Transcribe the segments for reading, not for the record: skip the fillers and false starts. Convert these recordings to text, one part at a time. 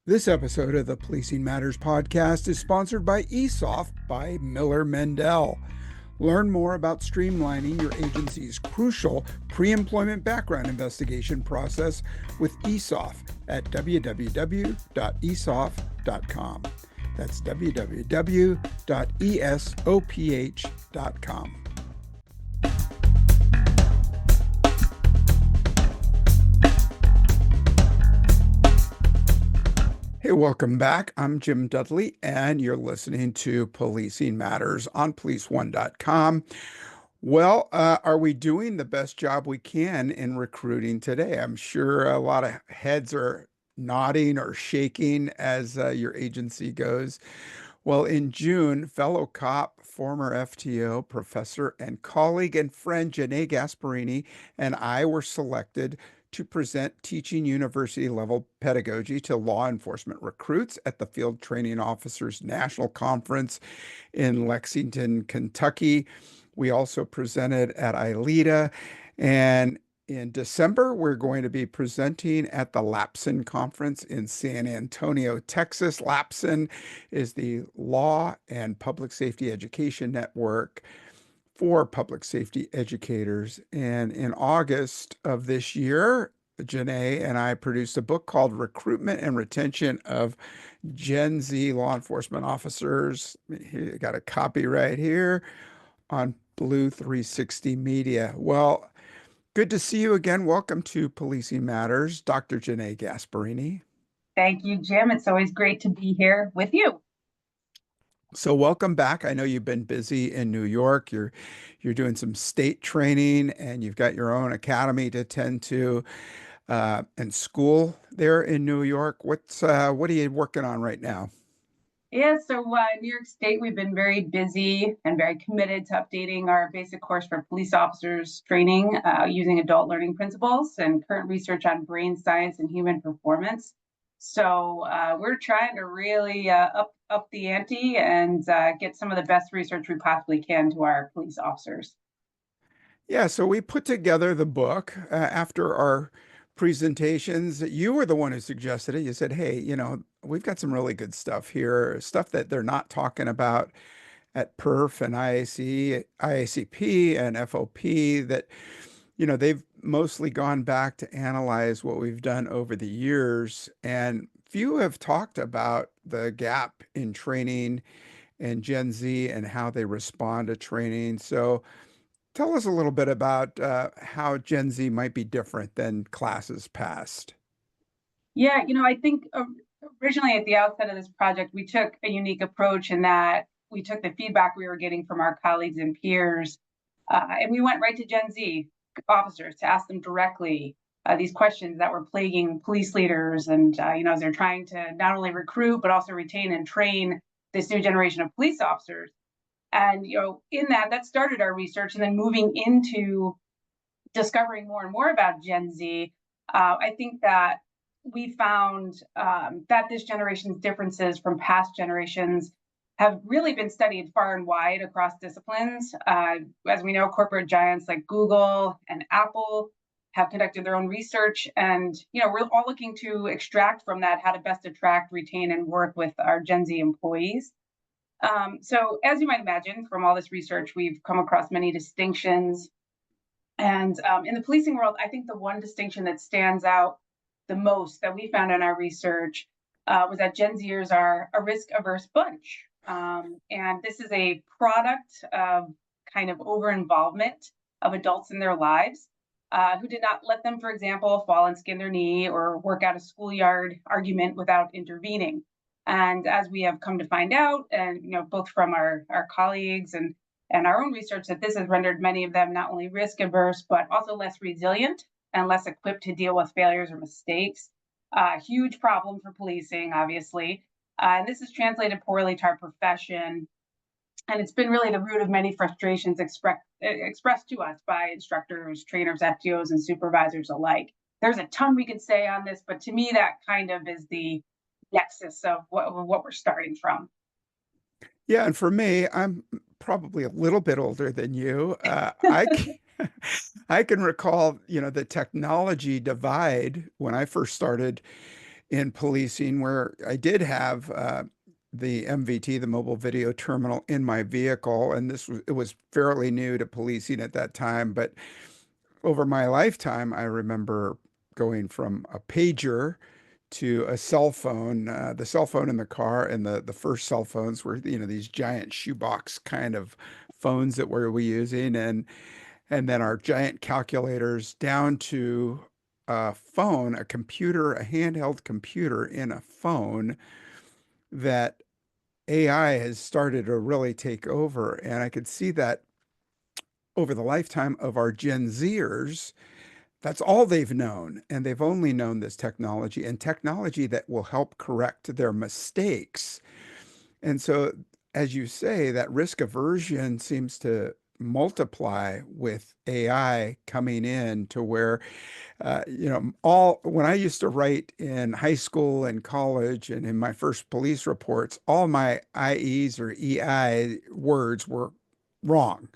This episode of the Policing Matters podcast is sponsored by ESOF by Miller Mendel. Learn more about streamlining your agency's crucial pre-employment background investigation process with ESOF at www.esoph.com. That's www.esoph.com. Hey, welcome back. I'm Jim Dudley, and you're listening to Policing Matters on policeone.com. Well, are we doing the best job we can in recruiting today? I'm sure a lot of heads are nodding or shaking as your agency goes. Well, in June, fellow cop, former FTO, professor, and colleague and friend Janay Gasparini and I were selected to present teaching university level pedagogy to law enforcement recruits at the Field Training Officers National Conference in Lexington, Kentucky. We also presented at ILETA, and in December, we're going to be presenting at the Lapson Conference in San Antonio, Texas. Lapson is the Law and Public Safety Education Network for public safety educators. And in August of this year, Janay and I produced a book called Recruitment and Retention of Gen Z Law Enforcement Officers. I got a copy right here on Blue 360 Media. Well, good to see you again. Welcome to Policing Matters, Dr. Janay Gasparini. Thank you, Jim. It's always great to be here with you. So welcome back. I know you've been busy in New York. You're doing some state training, and you've got your own academy to tend to and school there in New York. What are you working on right now? Yeah, so New York State, we've been very busy and very committed to updating our basic course for police officers training using adult learning principles and current research on brain science and human performance. So we're trying to really up the ante and get some of the best research we possibly can to our police officers. Yeah, so we put together the book after our presentations. You were the one who suggested it. You said, hey, we've got some really good stuff here, stuff that they're not talking about at PERF and IACP and FOP that, they've mostly gone back to analyze what we've done over the years. And few have talked about the gap in training and Gen Z and how they respond to training. So tell us a little bit about how Gen Z might be different than classes past. Yeah, I think originally at the outset of this project, we took a unique approach in that we took the feedback we were getting from our colleagues and peers, and we went right to Gen Z officers to ask them directly these questions that were plaguing police leaders. And, as they're trying to not only recruit, but also retain and train this new generation of police officers. And, in that started our research. And then moving into discovering more and more about Gen Z, I think that we found that this generation's differences from past generations have really been studied far and wide across disciplines. As we know, corporate giants like Google and Apple have conducted their own research, and we're all looking to extract from that how to best attract, retain, and work with our Gen Z employees. So, as you might imagine, from all this research, we've come across many distinctions. And in the policing world, I think the one distinction that stands out the most that we found in our research was that Gen Zers are a risk-averse bunch. And this is a product of kind of over-involvement of adults in their lives who did not let them, for example, fall and skin their knee or work out a schoolyard argument without intervening. And as we have come to find out, and both from our colleagues and our own research, that this has rendered many of them not only risk averse, but also less resilient and less equipped to deal with failures or mistakes. Huge problem for policing, obviously. And this has translated poorly to our profession. And it's been really the root of many frustrations expressed to us by instructors, trainers, FTOs, and supervisors alike. There's a ton we could say on this, but to me, that kind of is the nexus of what we're starting from. Yeah, and for me, I'm probably a little bit older than you. I can recall, the technology divide when I first started in policing where I did have the MVT, the mobile video terminal, in my vehicle, and it was fairly new to policing at that time. But over my lifetime, I remember going from a pager to a cell phone, the cell phone in the car, and the first cell phones were, these giant shoebox kind of phones that we were using, and then our giant calculators down to a phone, a computer, a handheld computer in a phone that AI has started to really take over. And I could see that over the lifetime of our Gen Zers, that's all they've known. And they've only known this technology and technology that will help correct their mistakes. And so, as you say, that risk aversion seems to multiply with AI coming in to where, all when I used to write in high school and college and in my first police reports, all my IEs or EI words were wrong.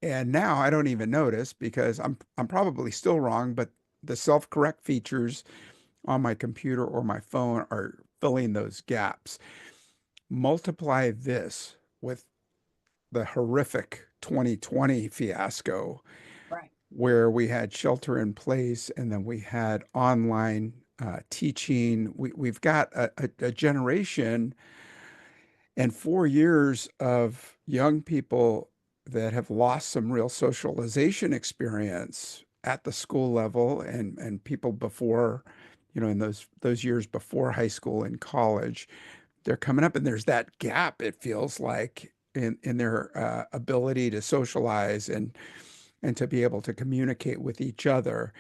And now I don't even notice because I'm probably still wrong, but the self-correct features on my computer or my phone are filling those gaps. Multiply this with the horrific 2020 fiasco Right. where we had shelter in place and then we had online teaching. We've got a generation and 4 years of young people that have lost some real socialization experience at the school level and people before, in those years before high school and college. They're coming up and there's that gap, it feels like, in their ability to socialize and to be able to communicate with each other.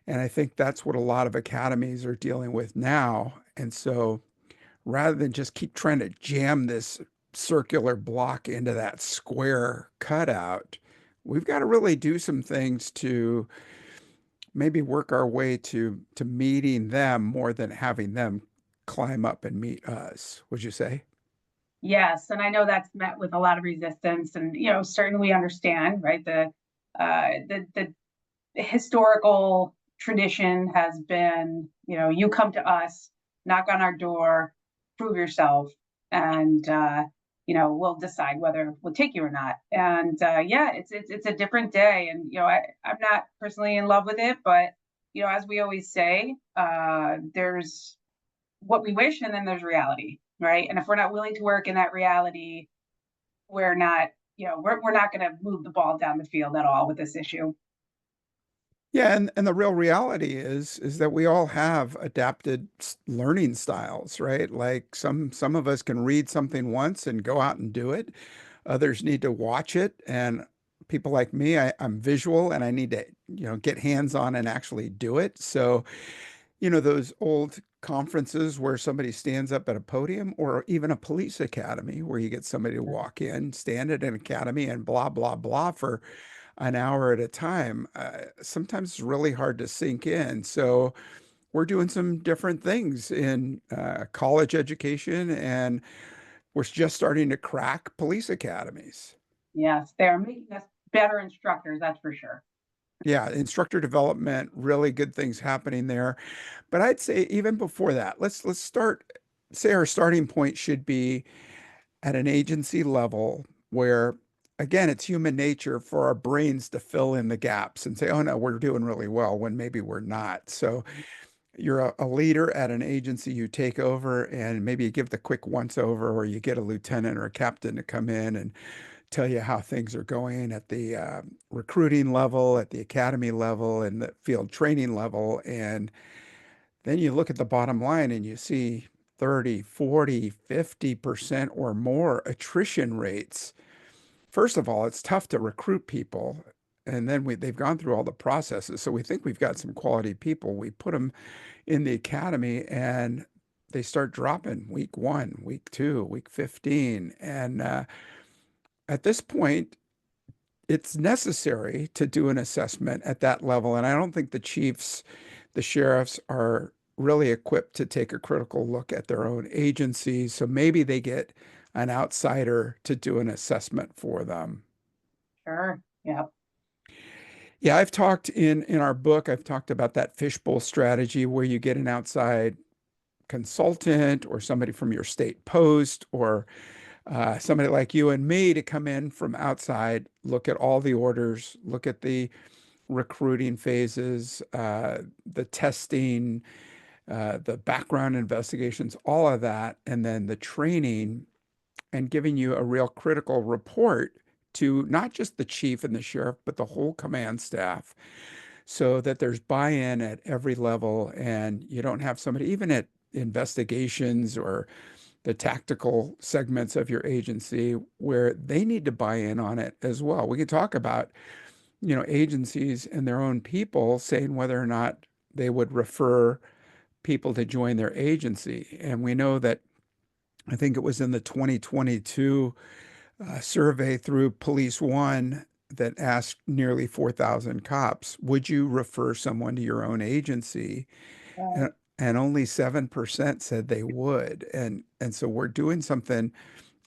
And I think that's what a lot of academies are dealing with now. And so rather than just keep trying to jam this circular block into that square cutout, we've got to really do some things to maybe work our way to meeting them more than having them climb up and meet us. Would you say? Yes, and I know that's met with a lot of resistance, and certainly we understand, right? The historical tradition has been, you come to us, knock on our door, prove yourself, and we'll decide whether we'll take you or not. And yeah, it's a different day, and I'm not personally in love with it, but as we always say, there's what we wish, and then there's reality, right? And if we're not willing to work in that reality, we're not, we're not going to move the ball down the field at all with this issue. Yeah, and the real reality is that we all have adapted learning styles, right? Like some of us can read something once and go out and do it. Others need to watch it, and people like me, I'm visual and I need to, get hands on and actually do it. So, those old conferences where somebody stands up at a podium, or even a police academy where you get somebody to walk in, stand at an academy and blah, blah, blah for an hour at a time, sometimes it's really hard to sink in. So we're doing some different things in college education, and we're just starting to crack police academies. Yes, they're making us better instructors, that's for sure. Yeah, instructor development, really good things happening there. But I'd say even before that, let's start, say our starting point should be at an agency level where, again, it's human nature for our brains to fill in the gaps and say, oh no, we're doing really well when maybe we're not. So you're a leader at an agency, you take over and maybe you give the quick once over, or you get a lieutenant or a captain to come in and tell you how things are going at the recruiting level, at the academy level, and the field training level. And then you look at the bottom line and you see 30, 40, 50% or more attrition rates. First of all, it's tough to recruit people. And then they've gone through all the processes. So we think we've got some quality people. We put them in the academy and they start dropping week 1, week 2, week 15. And at this point, it's necessary to do an assessment at that level. And I don't think the chiefs, the sheriffs are really equipped to take a critical look at their own agencies. So maybe they get an outsider to do an assessment for them. Sure. Yeah. Yeah, I've talked in our book, I've talked about that fishbowl strategy where you get an outside consultant or somebody from your state post or somebody like you and me to come in from outside, look at all the orders, look at the recruiting phases, the testing, the background investigations, all of that, and then the training, and giving you a real critical report to not just the chief and the sheriff, but the whole command staff, so that there's buy-in at every level and you don't have somebody, even at investigations or the tactical segments of your agency, where they need to buy in on it as well. We can talk about, agencies and their own people saying whether or not they would refer people to join their agency. And we know that I think it was in the 2022 survey through Police One that asked nearly 4,000 cops, would you refer someone to your own agency? Right. And only 7% said they would. And so we're doing something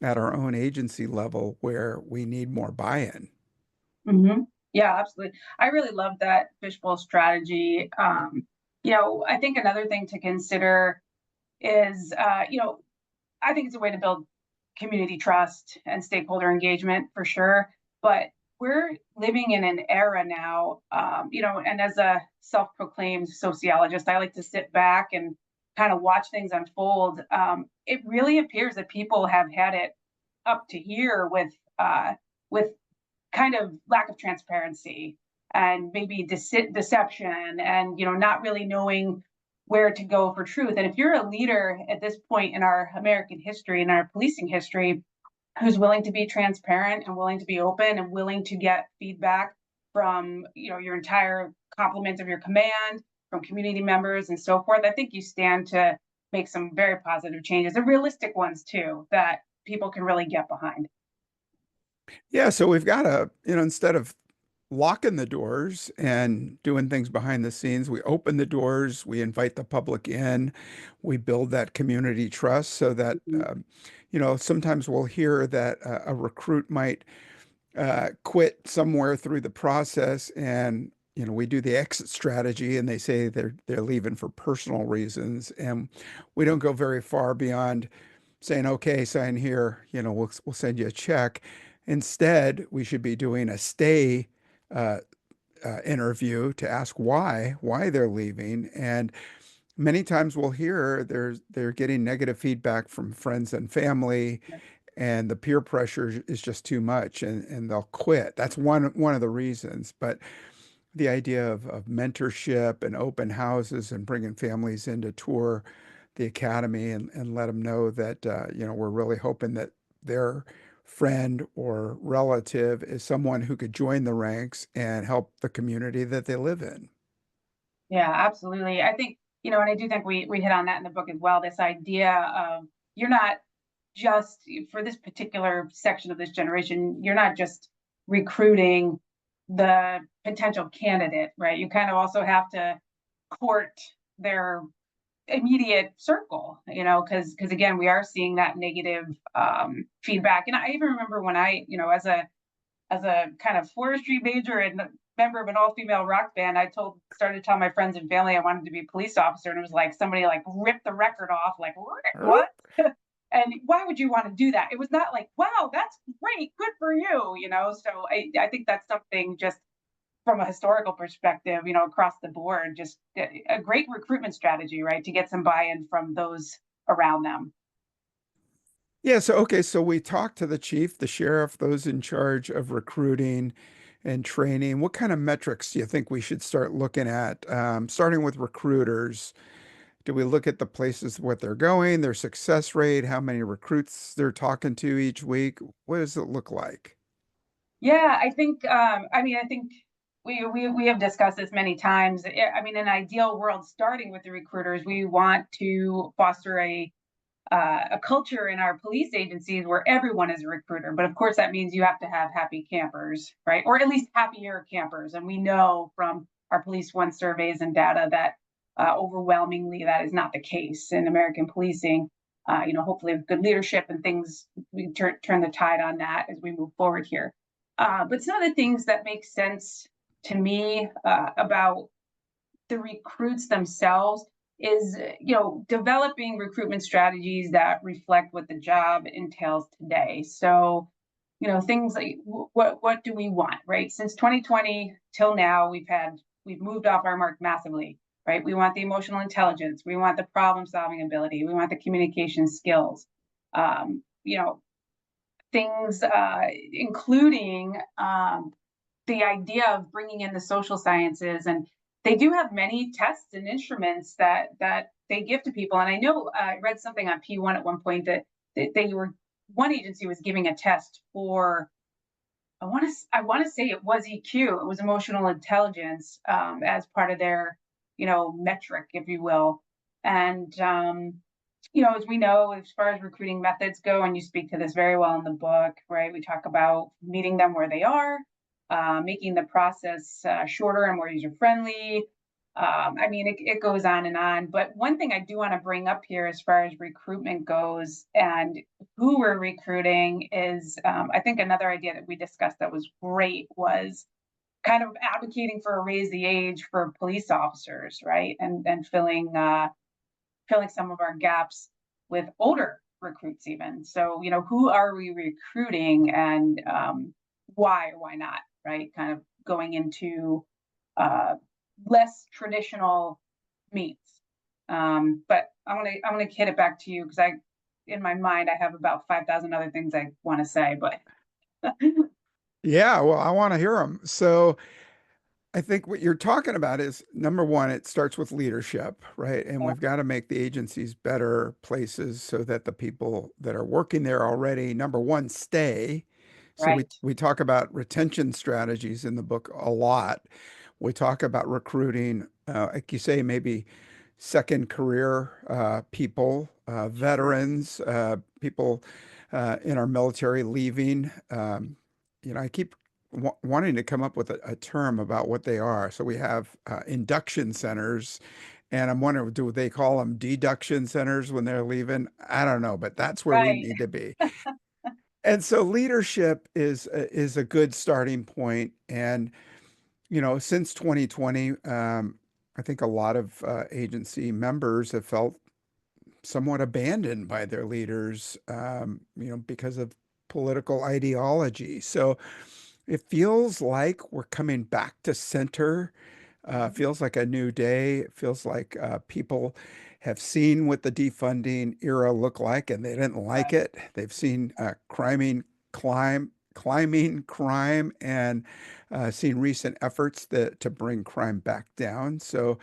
at our own agency level where we need more buy-in. Mm-hmm. Yeah, absolutely. I really love that fishbowl strategy. I think another thing to consider is, I think it's a way to build community trust and stakeholder engagement for sure. But we're living in an era now, and as a self-proclaimed sociologist, I like to sit back and kind of watch things unfold. It really appears that people have had it up to here with kind of lack of transparency and maybe deception and not really knowing where to go for truth. And if you're a leader at this point in our American history and our policing history who's willing to be transparent and willing to be open and willing to get feedback from your entire complement of your command, from community members and so forth, I think you stand to make some very positive changes and realistic ones too that people can really get behind. Yeah, so we've got to, instead of locking the doors and doing things behind the scenes, we open the doors, we invite the public in, we build that community trust so that, Mhm. sometimes we'll hear that a recruit might quit somewhere through the process, and we do the exit strategy and they say they're leaving for personal reasons, and we don't go very far beyond saying, okay, sign here, we'll send you a check. Instead, we should be doing a stay uh, interview to ask why they're leaving. And many times we'll hear they're getting negative feedback from friends and family, and the peer pressure is just too much, and they'll quit. That's one of the reasons. But the idea of mentorship and open houses and bringing families in to tour the academy and let them know that we're really hoping that their friend or relative is someone who could join the ranks and help the community that they live in. Yeah, absolutely. I think, and I do think we hit on that in the book as well, this idea of you're not just for this particular section of this generation, you're not just recruiting the potential candidate, right? You kind of also have to court their immediate circle, because again, we are seeing that negative feedback. And I even remember when I, as a kind of forestry major and member of an all-female rock band, started to tell my friends and family I wanted to be a police officer, and it was like somebody like ripped the record off, like what? And why would you want to do that? It was not like, wow, that's great, good for you. So I think that's something just from a historical perspective, across the board, just a great recruitment strategy, right, to get some buy-in from those around them. Yeah, so okay, so we talked to the chief, the sheriff, those in charge of recruiting and training. What kind of metrics do you think we should start looking at? Starting with recruiters, do we look at the places what they're going, their success rate, how many recruits they're talking to each week? What does it look like? Yeah, I think. I think we have discussed this many times. I mean, in an ideal world, starting with the recruiters, we want to foster a culture in our police agencies where everyone is a recruiter. But of course, that means you have to have happy campers, right? Or at least happier campers. And we know from our Police One surveys and data that overwhelmingly that is not the case in American policing. Hopefully with good leadership and things, we turn the tide on that as we move forward here. But some of the things that make sense to me about the recruits themselves, is, developing recruitment strategies that reflect what the job entails today. So, things like what do we want, right? Since 2020 till now, we've moved off our mark massively, right? We want the emotional intelligence, we want the problem solving ability, we want the communication skills. You know, things including the idea of bringing in the social sciences, and they do have many tests and instruments that they give to people. And I know I read something on P1 at one point that they were one agency was giving a test for, I want to say it was EQ, it was emotional intelligence, as part of their metric, if you will. And as we know, as far as recruiting methods go, and you speak to this very well in the book, right? We talk about meeting them where they are, making the process shorter and more user friendly. I mean, it goes on and on. But one thing I do want to bring up here, as far as recruitment goes and who we're recruiting, is I think another idea that we discussed that was great was kind of advocating for a raise the age for police officers, right? And filling some of our gaps with older recruits even. So, who are we recruiting, and why or why not, right? Kind of going into uh, less traditional meets. But I'm gonna hit it back to you, because in my mind, I have about 5,000 other things I want to say, but Yeah, well, I want to hear them. So I think what you're talking about is number one, it starts with leadership, right? And we've got to make the agencies better places so that the people that are working there already, number one, stay. So we right, we talk about retention strategies in the book a lot. We talk about recruiting, like you say, maybe second career people, sure, veterans, people in our military leaving. I keep wanting to come up with a term about what they are. So we have induction centers, and I'm wondering, do they call them deduction centers when they're leaving? I don't know, but that's where we right, need to be. And so leadership is a good starting point. And since 2020, I think a lot of agency members have felt somewhat abandoned by their leaders, because of political ideology. So it feels like we're coming back to center. mhm, Feels like a new day. It feels like people have seen what the defunding era looked like, and they didn't like right, it. They've seen climbing crime, and seen recent efforts to bring crime back down. So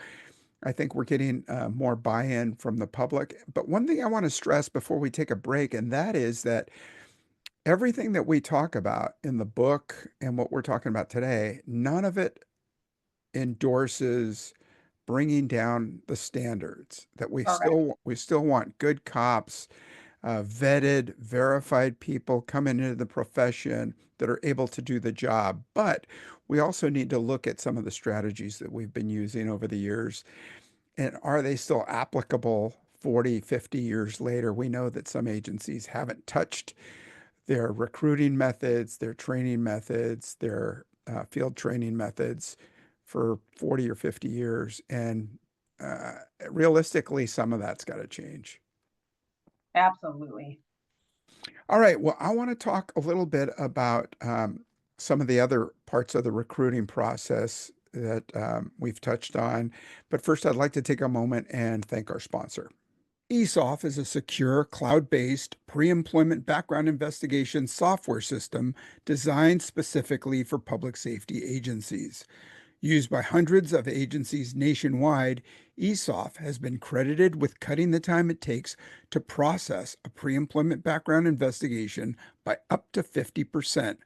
I think we're getting more buy-in from the public. But one thing I want to stress before we take a break, and that is that everything that we talk about in the book and what we're talking about today, none of it endorses bringing down the standards. That correct, we still want good cops, vetted, verified people coming into the profession that are able to do the job. But we also need to look at some of the strategies that we've been using over the years, and are they still applicable 40, 50 years later? We know that some agencies haven't touched their recruiting methods, their training methods, their field training methods for 40 or 50 years. And uh, realistically, some of that's got to change. absolutely. All right. Well, I want to talk a little bit about some of the other parts of the recruiting process that we've touched on. But first, I'd like to take a moment and thank our sponsor. ESOF is a secure, cloud-based pre-employment background investigation software system designed specifically for public safety agencies. Used by hundreds of agencies nationwide, ESOF has been credited with cutting the time it takes to process a pre-employment background investigation by up to 50%,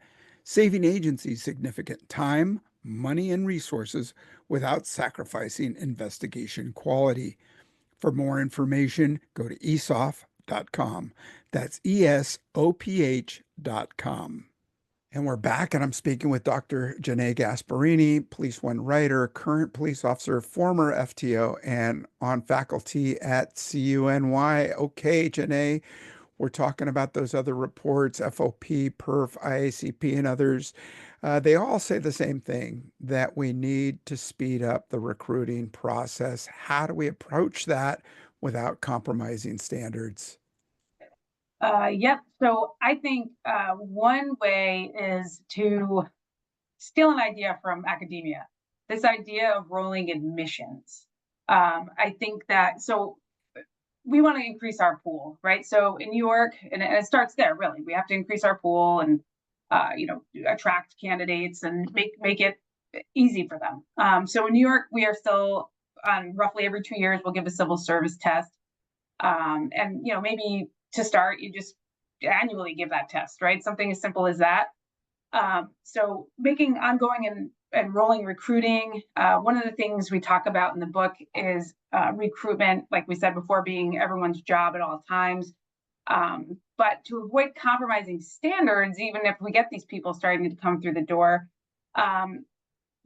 saving agencies significant time, money, and resources without sacrificing investigation quality. For more information, go to esoph.com. That's ESOPH.com. And we're back, and I'm speaking with Dr. Janay Gasparini, Police One writer, current police officer, former FTO, and on faculty at CUNY. Okay, Janay, we're talking about those other reports, FOP, PERF, IACP, and others. They all say the same thing, that we need to speed up the recruiting process. How do we approach that without compromising standards? Yep. So I think one way is to steal an idea from academia. This idea of rolling admissions. I think that so we want to increase our pool, right? So in New York, and it starts there. Really, we have to increase our pool and attract candidates and make it easy for them. So in New York, we are still on roughly every 2 years we'll give a civil service test, and maybe to start you just annually give that test, right? Something as simple as that. So making ongoing and rolling recruiting. One of the things we talk about in the book is recruitment, like we said before, being everyone's job at all times. But to avoid compromising standards, even if we get these people starting to come through the door,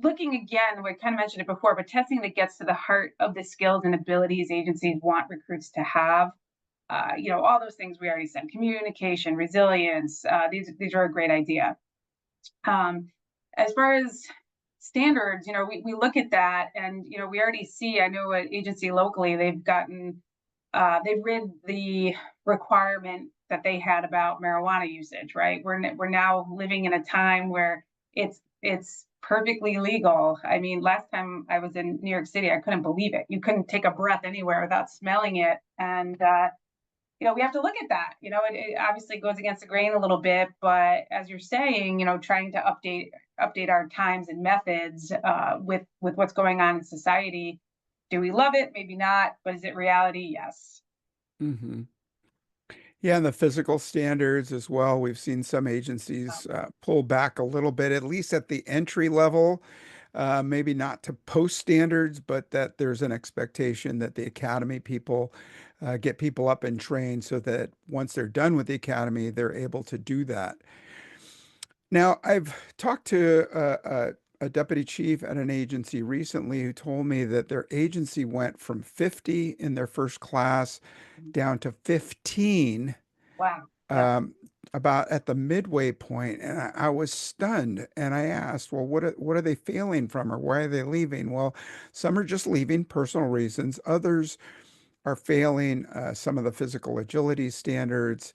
looking again, we kind of mentioned it before, but testing that gets to the heart of the skills and abilities agencies want recruits to have. All those things we already said: communication, resilience. These are a great idea. As far as standards, we look at that, and we already see. I know an agency locally, they've rid the requirement that they had about marijuana usage. Right, we're now living in a time where it's perfectly legal. I mean, last time I was in New York City, I couldn't believe it. You couldn't take a breath anywhere without smelling it, and we have to look at that. It obviously goes against the grain a little bit, but as you're saying, trying to update our times and methods with what's going on in society. Do we love it? Maybe not, but is it reality? Yes. Hmm. Yeah, and the physical standards as well. We've seen some agencies pull back a little bit, at least at the entry level, maybe not to post standards, but that there's an expectation that the academy people get people up and trained so that once they're done with the academy, they're able to do that. Now, I've talked to a deputy chief at an agency recently who told me that their agency went from 50 in their first class down to 15, Wow. Yeah. um, about at the midway point, and I was stunned. And I asked, "Well, what are they failing from, or why are they leaving?" Well, some are just leaving personal reasons. Others are failing some of the physical agility standards,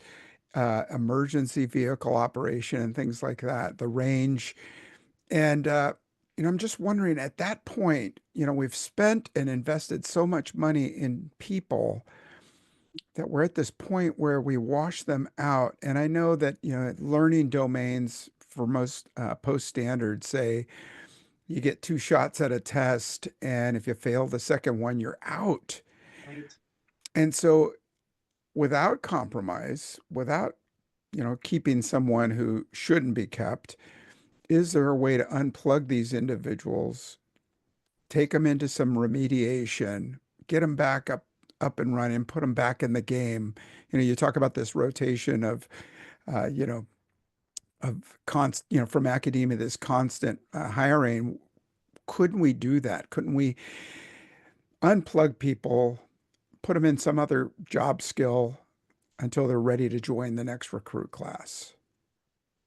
emergency vehicle operation, and things like that. The range, and I'm just wondering at that point, we've spent and invested so much money in people that we're at this point where we wash them out. And I know that, learning domains for most post standards say you get two shots at a test, and if you fail the second one, you're out. Right. And so, without compromise, without, keeping someone who shouldn't be kept, is there a way to unplug these individuals, take them into some remediation, get them back up and running, put them back in the game? You talk about this rotation of, uh, you know, from academia, this constant hiring. Couldn't we do that? Couldn't we unplug people, put them in some other job skill until they're ready to join the next recruit class?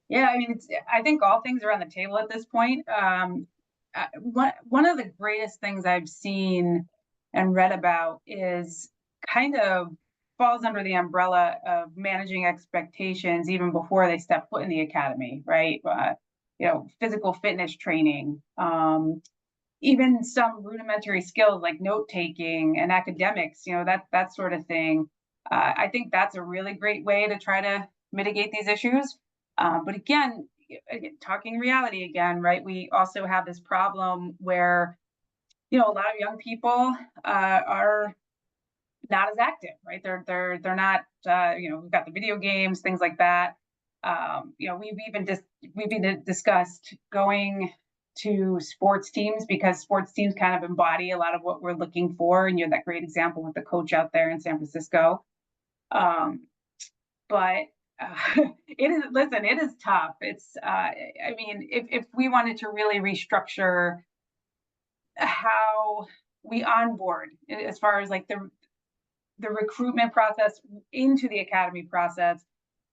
Yeah, I mean, I think all things are on the table at this point. One of the greatest things I've seen and read about is kind of falls under the umbrella of managing expectations even before they step foot in the academy, right? Physical fitness training, even some rudimentary skills like note taking and academics, that sort of thing. I think that's a really great way to try to mitigate these issues. But again, talking reality again, right? We also have this problem where a lot of young people are not as active, right? They're not. We've got the video games, things like that. We've even discussed going to sports teams because sports teams kind of embody a lot of what we're looking for. And you have that great example with the coach out there in San Francisco. Um, but it is tough. I mean, if we wanted to really restructure how we onboard as far as like the recruitment process into the academy process,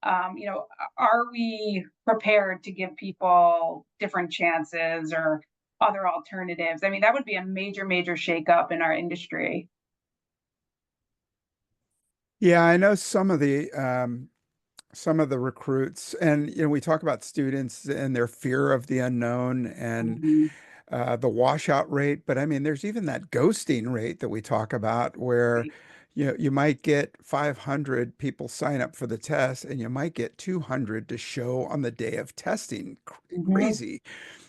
Are we prepared to give people different chances or other alternatives? I mean, that would be a major, major shakeup in our industry. Yeah, I know some of the recruits, and we talk about students and their fear of the unknown and Mhm. the washout rate, but I mean, there's even that ghosting rate that we talk about where you might get 500 people sign up for the test and you might get 200 to show on the day of testing. Mhm. Crazy.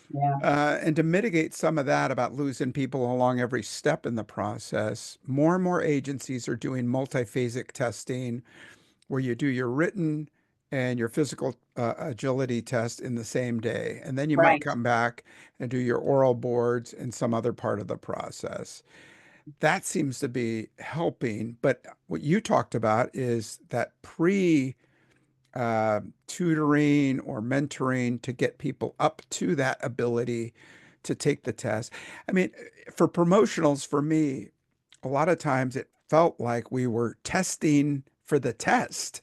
Yeah. And to mitigate some of that about losing people along every step in the process, more and more agencies are doing multiphasic testing where you do your written and your physical agility test in the same day. And then you might Right. come back and do your oral boards in some other part of the process. That seems to be helping. But what you talked about is that tutoring or mentoring to get people up to that ability to take the test. I mean, for promotionals, for me, a lot of times it felt like we were testing for the test.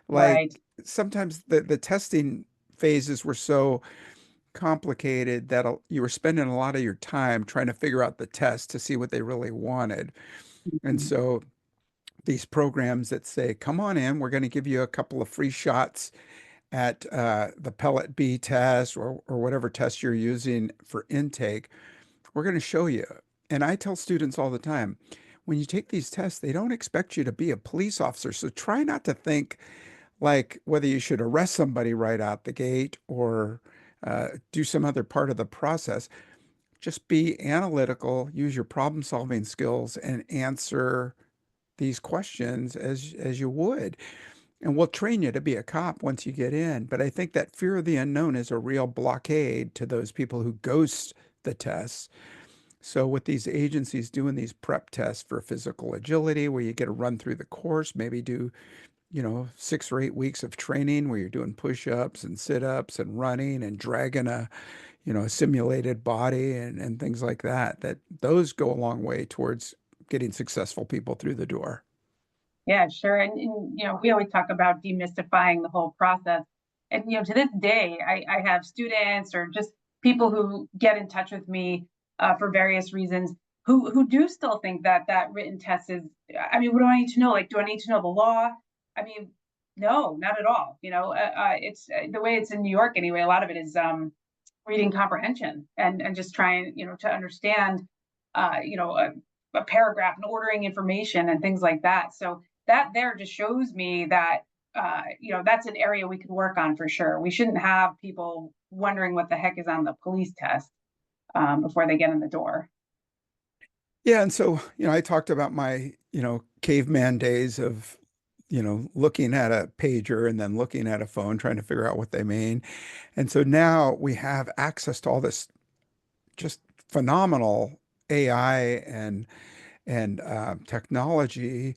Like Right. sometimes the testing phases were so complicated that you were spending a lot of your time trying to figure out the test to see what they really wanted. And Mhm. so these programs that say, come on in, we're going to give you a couple of free shots at the pellet B test or whatever test you're using for intake. We're going to show you. And I tell students all the time, when you take these tests, they don't expect you to be a police officer. So try not to think like whether you should arrest somebody right out the gate or do some other part of the process. Just be analytical, use your problem solving skills, and answer these questions as you would. And we'll train you to be a cop once you get in. But I think that fear of the unknown is a real blockade to those people who ghost the tests. So with these agencies doing these prep tests for physical agility, where you get to run through the course, maybe do 6 or 8 weeks of training where you're doing push-ups and sit-ups and running and dragging a simulated body and things like that, that those go a long way towards getting successful people through the door. Yeah, sure. And we always talk about demystifying the whole process. And to this day, I have students or just people who get in touch with me for various reasons who do still think that that written test is, I mean, what do I need to know? Like, do I need to know the law? I mean, no, not at all. It's the way it's in New York anyway. A lot of it is reading comprehension and just trying, to understand, a paragraph and ordering information and things like that. So that there just shows me that that's an area we could work on for sure. We shouldn't have people wondering what the heck is on the police test before they get in the door. Yeah, and so, I talked about my, caveman days of, looking at a pager and then looking at a phone, trying to figure out what they mean. And so now we have access to all this just phenomenal AI and technology.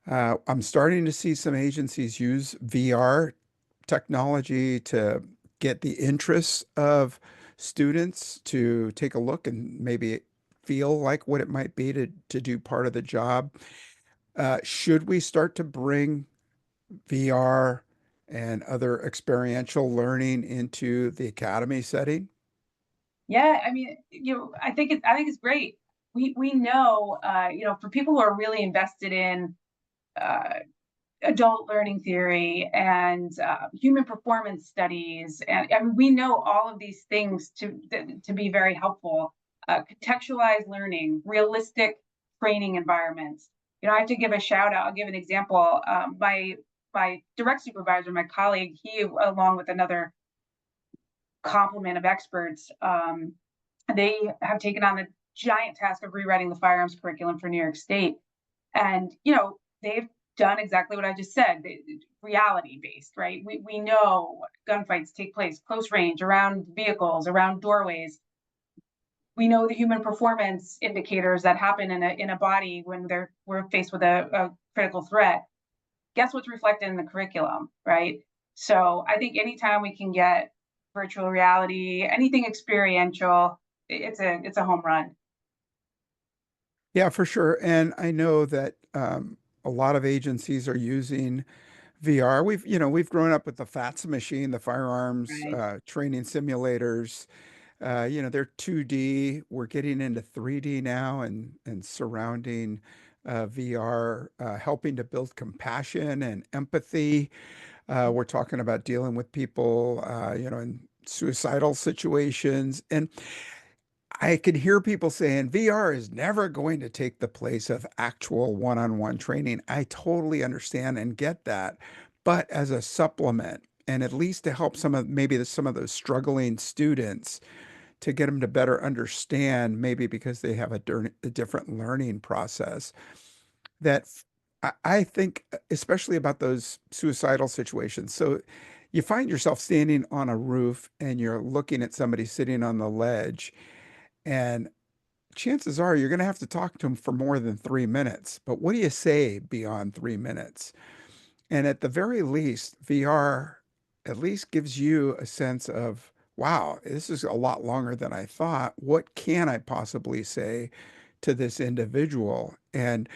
I'm starting to see some agencies use VR technology to get the interests of students to take a look and maybe feel like what it might be to do part of the job. Should we start to bring VR and other experiential learning into the academy setting? Yeah, I mean, I think it's great. We know, for people who are really invested in uh, adult learning theory and human performance studies, and we know all of these things to be very helpful. Contextualized learning, realistic training environments. I have to give a shout out. I'll give an example. My direct supervisor, my colleague, he along with another complement of experts, they have taken on the giant task of rewriting the firearms curriculum for New York State. And they've done exactly what I just said, reality based, right? We know gunfights take place close range, around vehicles, around doorways. We know the human performance indicators that happen in a body when we're faced with a critical threat. Guess what's reflected in the curriculum, right? So I think anytime we can get virtual reality, anything experiential, it's a home run. Yeah, for sure. And I know that a lot of agencies are using VR. We've grown up with the FATS machine, the firearms Right. training simulators. They're 2D. We're getting into 3D now and surrounding VR, helping to build compassion and empathy. We're talking about dealing with people, in suicidal situations. And I can hear people saying VR is never going to take the place of actual one-on-one training. I totally understand and get that. But as a supplement, and at least to help some of those struggling students to get them to better understand, maybe because they have a different learning process, that I think, especially about those suicidal situations. So you find yourself standing on a roof and you're looking at somebody sitting on the ledge, and chances are you're going to have to talk to them for more than 3 minutes. But what do you say beyond 3 minutes? And at the very least, VR at least gives you a sense of, wow, this is a lot longer than I thought. What can I possibly say to this individual? And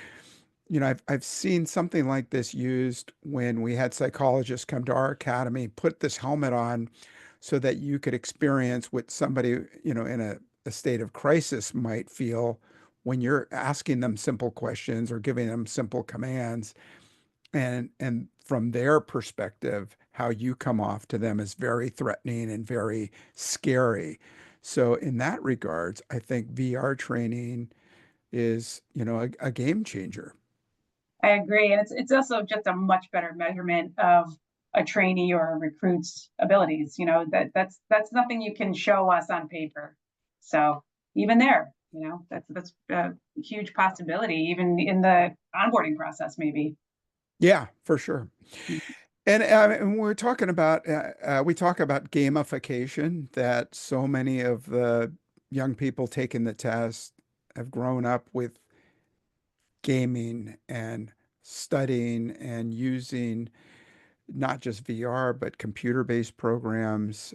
I've seen something like this used when we had psychologists come to our academy, put this helmet on so that you could experience what somebody, in a state of crisis might feel when you're asking them simple questions or giving them simple commands. And from their perspective, how you come off to them is very threatening and very scary. So in that regards, I think VR training is, a game changer. I agree. And it's also just a much better measurement of a trainee or a recruit's abilities. That's nothing you can show us on paper. So even there, that's a huge possibility, even in the onboarding process, maybe. Yeah, for sure. And we talk about gamification, that so many of the young people taking the test have grown up with gaming and studying and using not just VR, but computer-based programs,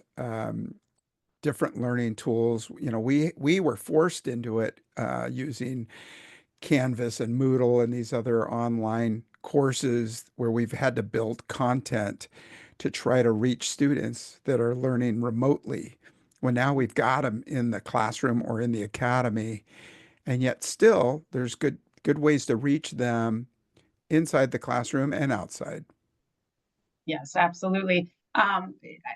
different learning tools. We were forced into it using Canvas and Moodle and these other online courses where we've had to build content to try to reach students that are learning remotely. Well, now we've got them in the classroom or in the academy, and yet still there's good ways to reach them inside the classroom and outside. Yes, absolutely.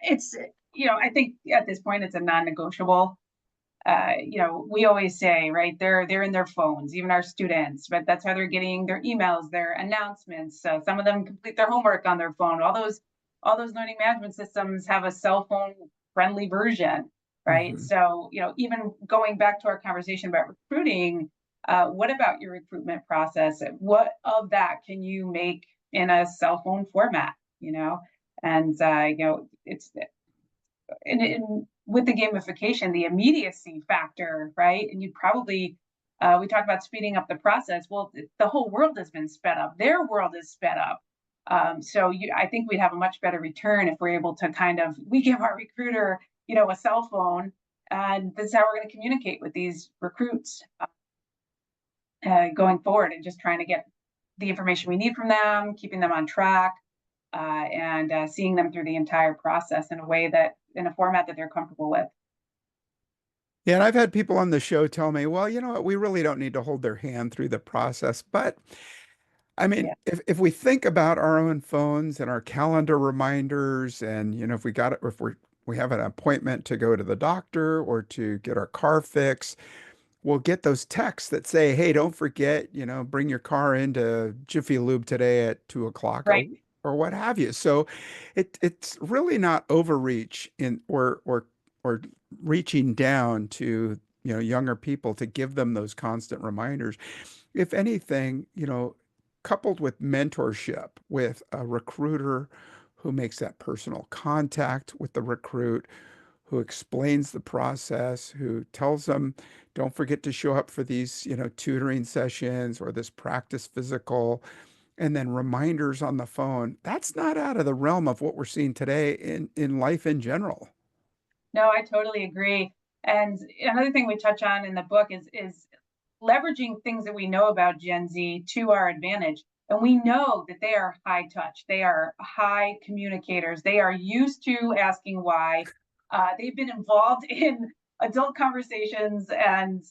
It's, I think at this point it's a non-negotiable. We always say, right, they're in their phones, even our students, but that's how they're getting their emails, their announcements. Some of them complete their homework on their phone. All those learning management systems have a cell phone friendly version, right? Mhm. So, even going back to our conversation about recruiting, what about your recruitment process? What of that can you make in a cell phone format? And it's with the gamification, the immediacy factor, right? And you'd probably, we talk about speeding up the process. Well, the whole world has been sped up. Their world is sped up. I think we'd have a much better return if we're able to we give our recruiter, a cell phone, and this is how we're going to communicate with these recruits going forward, and just trying to get the information we need from them, keeping them on track, and seeing them through the entire process in a format that they're comfortable with. Yeah, and I've had people on the show tell me, well, you know what, we really don't need to hold their hand through the process. But I mean, Yeah, if we think about our own phones and our calendar reminders, and if we got it, if we have an appointment to go to the doctor or to get our car fixed, we'll get those texts that say, "Hey, don't forget, bring your car into Jiffy Lube today at 2 o'clock," or right. what have you. So it's really not overreach in or reaching down to younger people to give them those constant reminders. If anything, coupled with mentorship with a recruiter who makes that personal contact with the recruit, who explains the process, who tells them, don't forget to show up for these, tutoring sessions or this practice physical, and then reminders on the phone. That's not out of the realm of what we're seeing today in life in general. No, I totally agree. And another thing we touch on in the book is leveraging things that we know about Gen Z to our advantage. And we know that they are high touch. They are high communicators. They are used to asking why. They've been involved in adult conversations and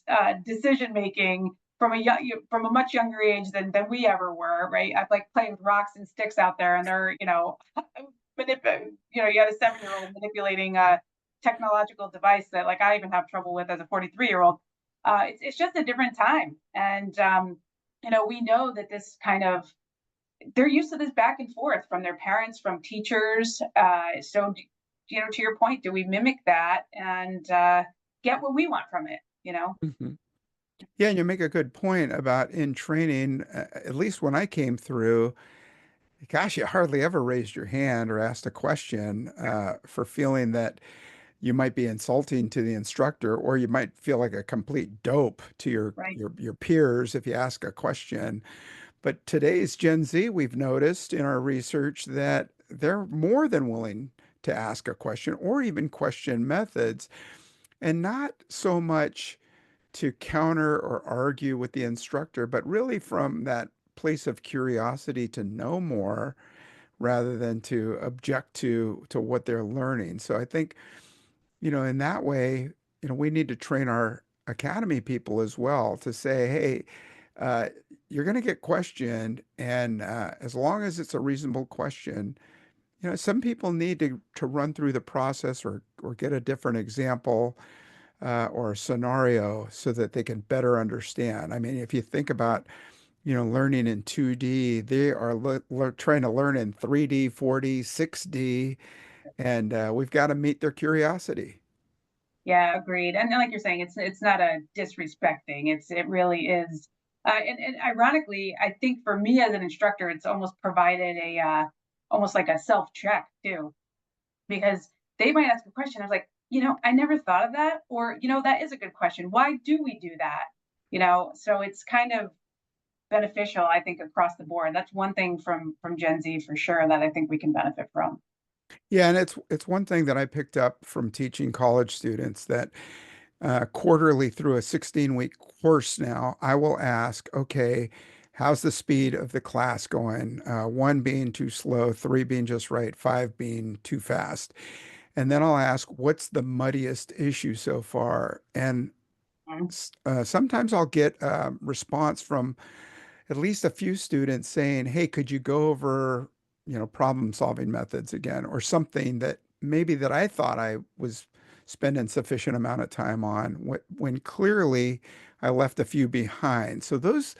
decision making from a much younger age than we ever were. Right? I've like playing with rocks and sticks out there, and they're you had a 7-year old manipulating a technological device that like I even have trouble with as a 43-year-old. It's just a different time, and we know that this kind of they're used to this back and forth from their parents, from teachers. So, to your point, do we mimic that and get what we want from it? Mhm. Yeah, and you make a good point about in training, at least when I came through, gosh, you hardly ever raised your hand or asked a question for feeling that you might be insulting to the instructor, or you might feel like a complete dope to your Right. your your peers if you ask a question. But today's Gen Z, we've noticed in our research that they're more than willing to ask a question or even question methods, and not so much to counter or argue with the instructor, but really from that place of curiosity to know more rather than to object to what they're learning. So I think, in that way, we need to train our academy people as well to say, hey, uh, you're going to get questioned, and as long as it's a reasonable question, some people need to run through the process or get a different example or a scenario so that they can better understand. I mean, if you think about, learning in 2D, they are trying to learn in 3D, 4D, 6D, and we've got to meet their curiosity. Yeah, agreed. And like you're saying, it's not a disrespecting. It really is. And ironically, I think for me as an instructor, it's almost provided a almost like a self check too, because they might ask a question. I was like, I never thought of that, or that is a good question. Why do we do that? So it's kind of beneficial, I think, across the board. That's one thing from Gen Z for sure that I think we can benefit from. Yeah, and it's one thing that I picked up from teaching college students that quarterly through a 16-week course now, I will ask, okay, how's the speed of the class going? One being too slow, three being just right, five being too fast. And then I'll ask, what's the muddiest issue so far? And Mhm. sometimes I'll get a response from at least a few students saying, "Hey, could you go over, problem solving methods again, or something that maybe that I thought I was spending sufficient amount of time on when clearly I left a few behind." So those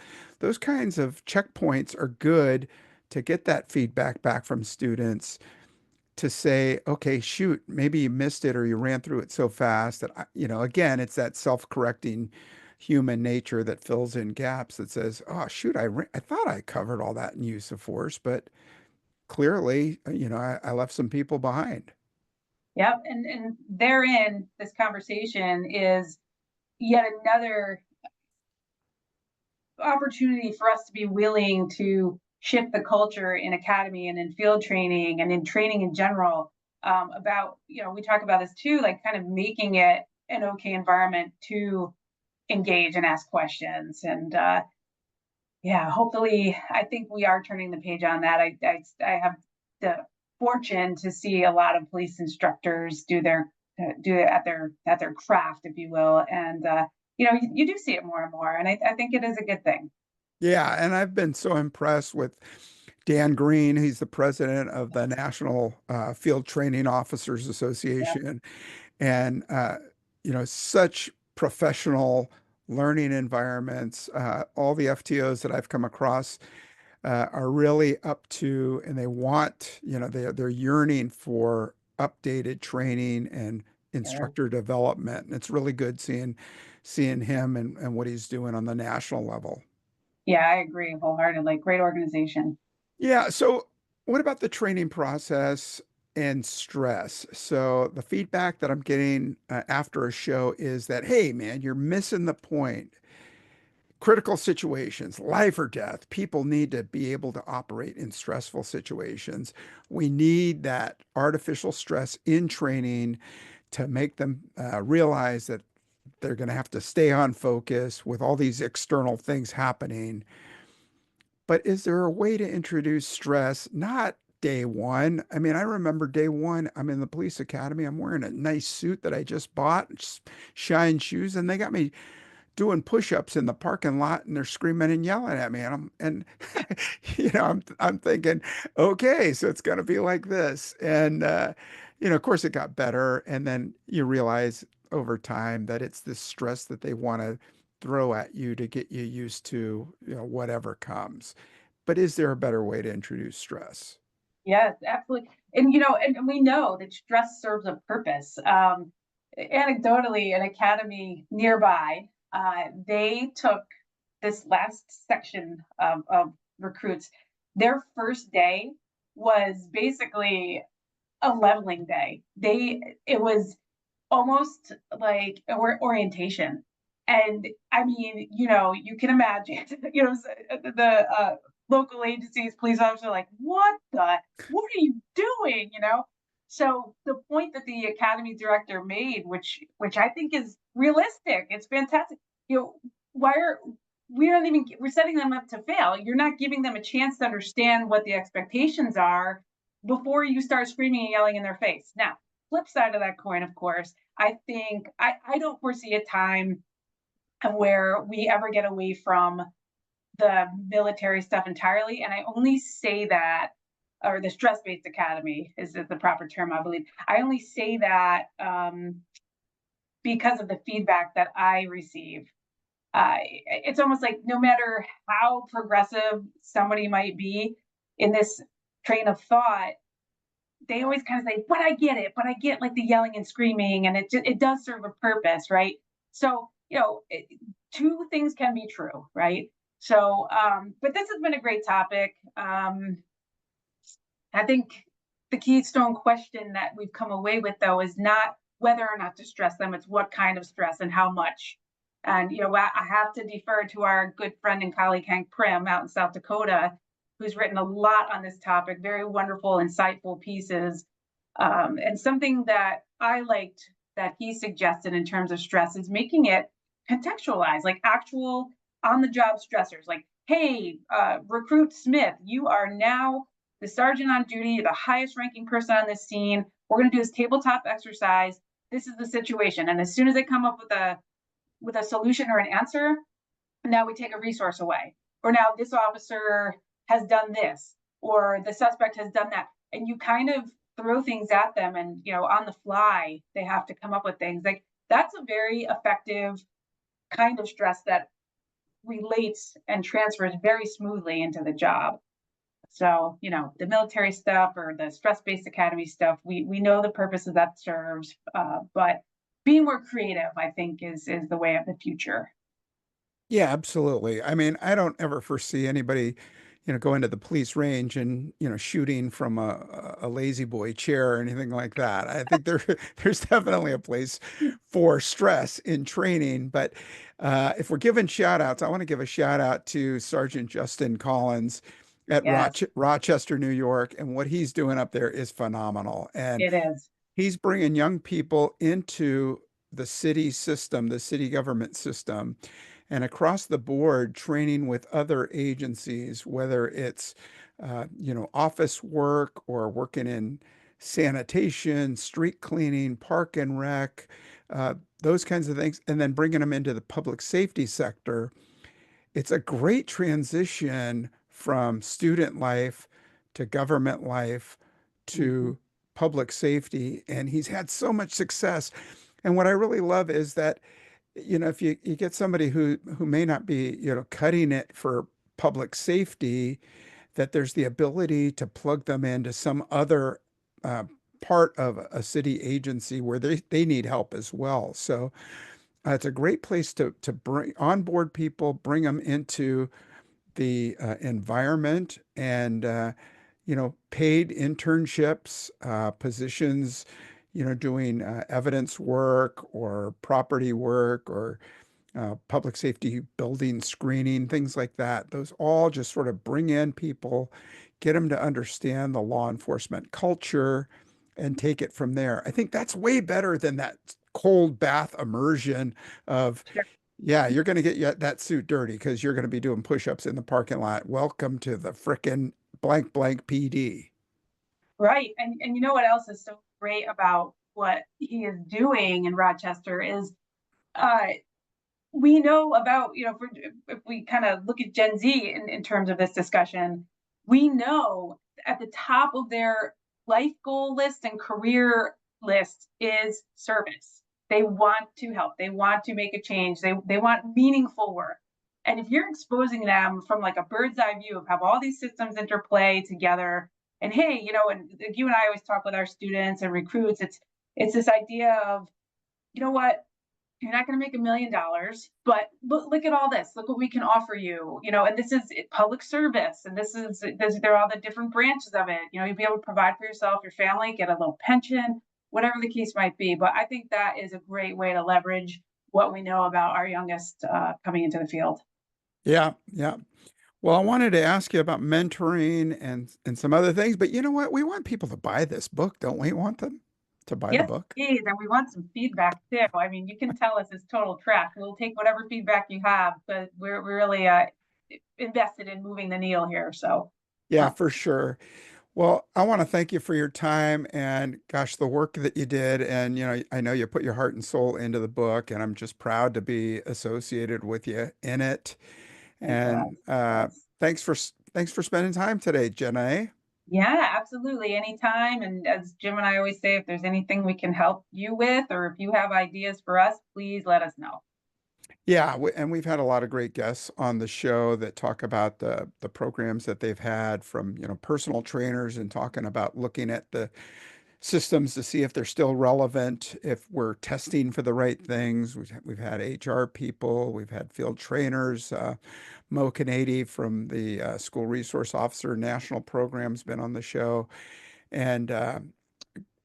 kinds of checkpoints are good to get that feedback back from students to say, okay, shoot, maybe you missed it or you ran through it so fast that, again, it's that self-correcting human nature that fills in gaps that says, oh, shoot, I thought I covered all that in use of force, but clearly, I left some people behind. Yep. And therein, this conversation is yet another opportunity for us to be willing to shift the culture in academy and in field training and in training in general, about, we talk about this too, like kind of making it an okay environment to engage and ask questions. And yeah, hopefully, I think we are turning the page on that. I have the fortune to see a lot of police instructors do it at their craft, if you will, and you do see it more and more, and I think it is a good thing. Yeah, and I've been so impressed with Dan Green. He's the president of the National Field Training Officers Yeah, Association, and such professional learning environments. All the FTOs that I've come across are really up to, and they want, they're yearning for updated training and yeah, instructor development. And it's really good seeing him and what he's doing on the national level. yeah. I agree wholeheartedly. Great organization. Yeah. So, what about the training process and stress? So, the feedback that I'm getting after a show is that, hey, man, you're missing the point. Critical situations, life or death, people need to be able to operate in stressful situations. We need that artificial stress in training to make them realize that they're going to have to stay on focus with all these external things happening. But is there a way to introduce stress? Not day one. I mean, I remember day one, I'm in the police academy. I'm wearing a nice suit that I just bought, shine shoes, and they got me doing push-ups in the parking lot and they're screaming and yelling at me. And I'm thinking, okay, so it's gonna be like this. And of course it got better. And then you realize over time that it's this stress that they want to throw at you to get you used to, whatever comes. But is there a better way to introduce stress? Yes, absolutely. And we know that stress serves a purpose. Anecdotally, an academy nearby, they took this last section of recruits. Their first day was basically a leveling day. It was almost like orientation. And I mean, you can imagine, the local agencies, police officers are like, what are you doing? So the point that the academy director made, which I think is realistic, it's fantastic. Why are we're setting them up to fail. You're not giving them a chance to understand what the expectations are before you start screaming and yelling in their face. Now, flip side of that coin, of course, I think I don't foresee a time where we ever get away from the military stuff entirely. And I only say that, or the stress based academy is the proper term, I believe. I only say that because of the feedback that I receive. It's almost like no matter how progressive somebody might be in this train of thought, they always kind of say, "But I get it. But I get like the yelling and screaming, and it does serve a purpose, right?" So two things can be true, right? So, but this has been a great topic. I think the keystone question that we've come away with, though, is not whether or not to stress them; it's what kind of stress and how much. And I have to defer to our good friend and colleague Hank Prim out in South Dakota, who's written a lot on this topic, very wonderful, insightful pieces. And something that I liked that he suggested in terms of stress is making it contextualized, like actual on the job stressors. Like, hey, recruit Smith, you are now the sergeant on duty, the highest ranking person on this scene. We're going to do this tabletop exercise. This is the situation. And as soon as they come up with a solution or an answer, now we take a resource away. Or now this officer has done this, or the suspect has done that. And you kind of throw things at them, and on the fly, they have to come up with things. Like, that's a very effective kind of stress that relates and transfers very smoothly into the job. So, the military stuff or the stress-based academy stuff, we know the purposes that serves, but being more creative, I think, is the way of the future. Yeah, absolutely. I mean, I don't ever foresee anybody, going to the police range and, shooting from a lazy boy chair or anything like that. I think there's definitely a place for stress in training. But if we're giving shout outs, I want to give a shout out to Sergeant Justin Collins at Yes, Rochester, New York. And what he's doing up there is phenomenal. And it is. he's bringing young people into the city system, the city government system, and across the board training with other agencies, whether it's office work or working in sanitation, street cleaning, park and rec, those kinds of things, and then bringing them into the public safety sector. It's a great transition from student life to government life Mhm. to public safety, and he's had so much success. And what I really love is that, if you get somebody who may not be, cutting it for public safety, that there's the ability to plug them into some other uh, part of a city agency where they need help as well. So it's a great place to bring onboard people, bring them into the environment, and paid internships, positions, doing evidence work or property work or public safety building screening, things like that. Those all just sort of bring in people, get them to understand the law enforcement culture, and take it from there. I think that's way better than that cold bath immersion of Sure. Yeah, you're going to get that suit dirty because you're going to be doing push-ups in the parking lot. Welcome to the frickin' blank blank PD. Right. And you know what else is so great about what he is doing in Rochester is uh, we know about, if we kind of look at Gen Z in terms of this discussion, we know at the top of their life goal list and career list is service. They want to help, they want to make a change, they want meaningful work. And if you're exposing them from like a bird's eye view of how all these systems interplay together, and hey, and you and I always talk with our students and recruits, it's this idea of, you know what, you're not going to make $1 million, but look at all this. Look what we can offer you, and this is public service, and there are all the different branches of it. You'll be able to provide for yourself, your family, get a little pension, whatever the case might be. But I think that is a great way to leverage what we know about our youngest coming into the field. Yeah, yeah. Well, I wanted to ask you about mentoring and some other things, but you know what? We want people to buy this book, don't we? Want them to buy the Yes, book? please, and we want some feedback too. I mean, you can tell us it's total trash. We'll take whatever feedback you have, but we're really invested in moving the needle here. So. Yeah, Uh, for sure. Well, I want to thank you for your time and gosh, the work that you did. And, I know you put your heart and soul into the book, and I'm just proud to be associated with you in it. And Likewise. thanks for spending time today, Janay. Yeah, absolutely. Anytime. And as Jim and I always say, if there's anything we can help you with, or if you have ideas for us, please let us know. Yeah, and we've had a lot of great guests on the show that talk about the programs that they've had from, personal trainers and talking about looking at the systems to see if they're still relevant, if we're testing for the right things. We've had HR people, we've had field trainers. Mo Canady from the School Resource Officer National Program's been on the show, and a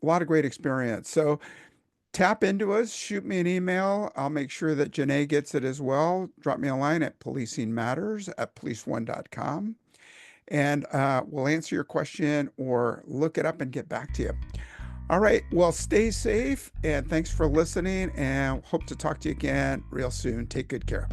lot of great experience. So tap into us, shoot me an email. I'll make sure that Janay gets it as well. Drop me a line at policingmatters@police1.com, and we'll answer your question or look it up and get back to you. All right. Well, stay safe and thanks for listening, and hope to talk to you again real soon. Take good care.